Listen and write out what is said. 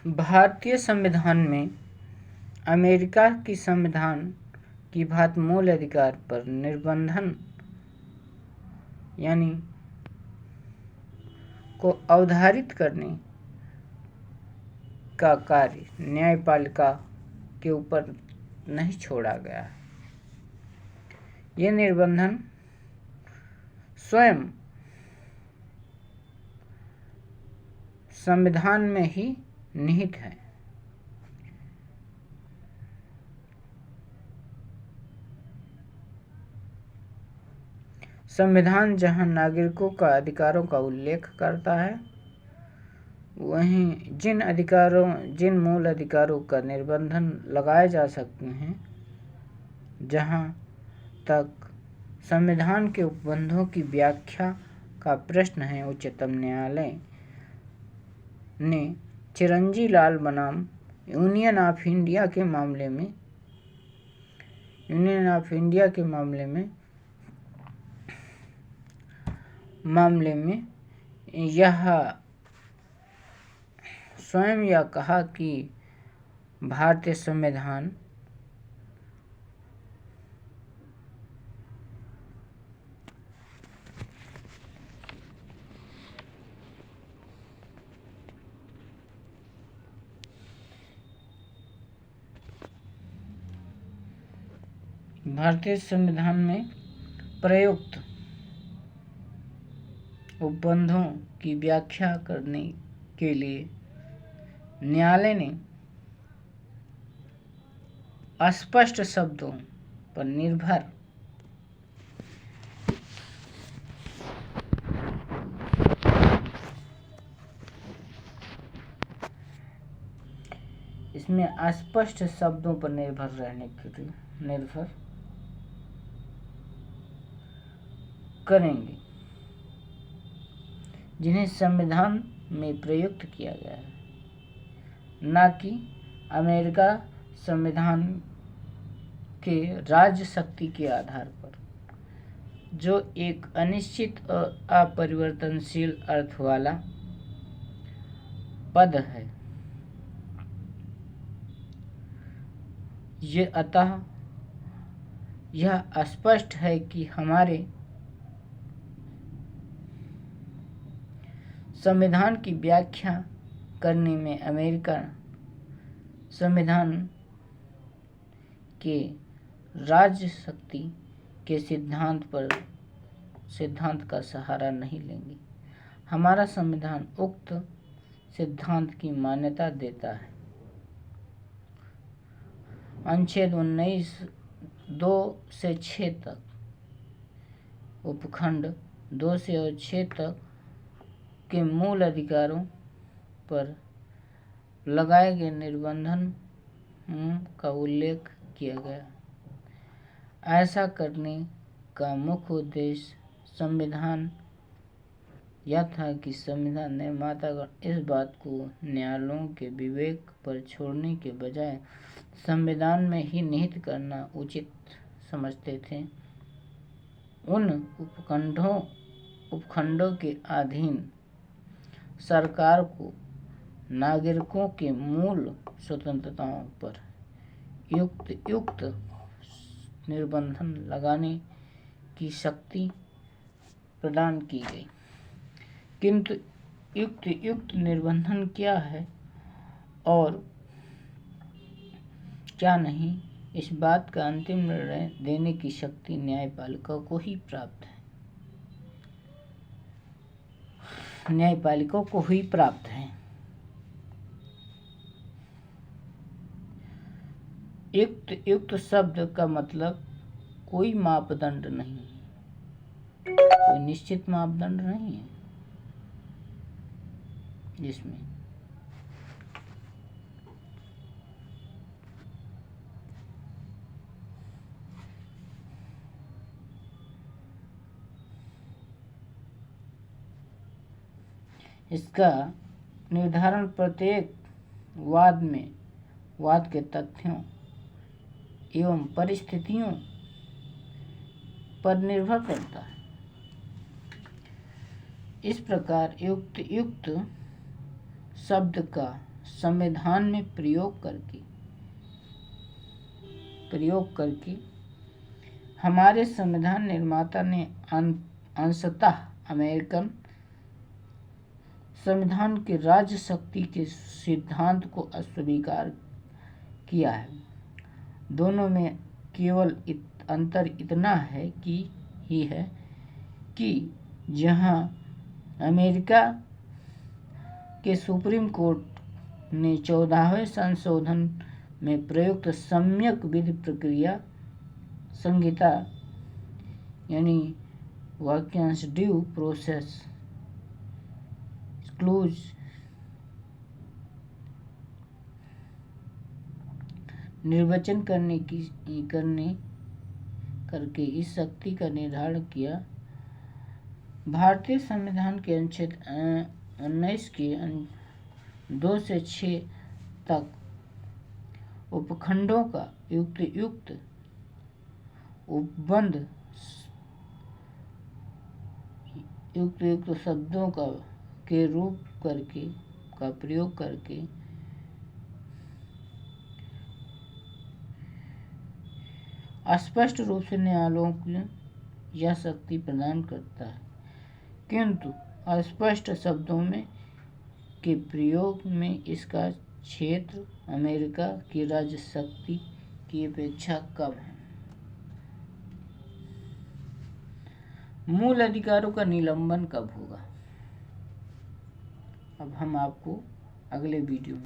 भारतीय संविधान में अमेरिका की संविधान की भांति मूल अधिकार पर निर्बंधन यानी को अवधारित करने का कार्य न्यायपालिका के ऊपर नहीं छोड़ा गया है। ये निर्बंधन स्वयं संविधान में ही निहित है। संविधान जहां नागरिकों का अधिकारों का उल्लेख करता है, वहीं जिन मूल अधिकारों का निर्बंधन लगाए जा सकते हैं, जहां तक संविधान के उपबंधों की व्याख्या का प्रश्न है, उच्चतम न्यायालय ने चिरंजी लाल बनाम यूनियन ऑफ इंडिया के मामले में यह स्वयं यह कहा कि भारतीय संविधान में प्रयुक्त उपबंधों की व्याख्या करने के लिए न्यायालय ने अस्पष्ट शब्दों पर निर्भर करेंगे, जिन्हें संविधान में प्रयुक्त किया गया है, न कि अमेरिका संविधान के राज्य शक्ति के आधार पर, जो एक अनिश्चित और अपरिवर्तनशील अर्थ वाला पद है। अतः यह स्पष्ट है कि हमारे संविधान की व्याख्या करने में अमेरिका संविधान के राज्य शक्ति के सिद्धांत का सहारा नहीं लेंगे। हमारा संविधान उक्त सिद्धांत की मान्यता देता है। अनुच्छेद 19 2 से 6 तक, उपखंड 2 से 6 तक के मूल अधिकारों पर लगाए गए निर्बंधन का उल्लेख किया गया। ऐसा करने का मुख्य उद्देश्य संविधान यह था कि संविधान निर्मातागण इस बात को न्यायालयों के विवेक पर छोड़ने के बजाय संविधान में ही निहित करना उचित समझते थे। उन उपखंडों के अधीन सरकार को नागरिकों के मूल स्वतंत्रताओं पर युक्त निर्बंधन लगाने की शक्ति प्रदान की गई। किंतु युक्त निर्बंधन क्या है और क्या नहीं, इस बात का अंतिम निर्णय देने की शक्ति न्यायपालिका को ही प्राप्त है। युक्त शब्द का मतलब कोई मापदंड नहीं है, कोई निश्चित मापदंड नहीं है, जिसमें इसका निर्धारण प्रत्येक वाद के तथ्यों एवं परिस्थितियों पर निर्भर करता है। इस प्रकार युक्त शब्द का संविधान में प्रयोग करके हमारे संविधान निर्माता ने अंशतः अमेरिकन संविधान के राज्य शक्ति के सिद्धांत को अस्वीकार किया है। दोनों में केवल अंतर इतना है कि जहां अमेरिका के सुप्रीम कोर्ट ने 14वें संशोधन में प्रयुक्त सम्यक विधि प्रक्रिया संहिता यानी वाक्यांश ड्यू प्रोसेस क्लूज निर्वचन करके इस शक्ति का निर्धारण किया। भारतीय संविधान के अनुच्छेद 19 के 2 से 6 तक उपखंडों का युक्त उपबंध युक्त शब्दों के रूप का प्रयोग करके स्पष्ट रूप से न्यायालयों को यह शक्ति प्रदान करता है, किंतु अस्पष्ट शब्दों के प्रयोग में इसका क्षेत्र अमेरिका की राज्य शक्ति की अपेक्षा कम है। मूल अधिकारों का निलंबन कब होगा? अब हम आपको अगले वीडियो में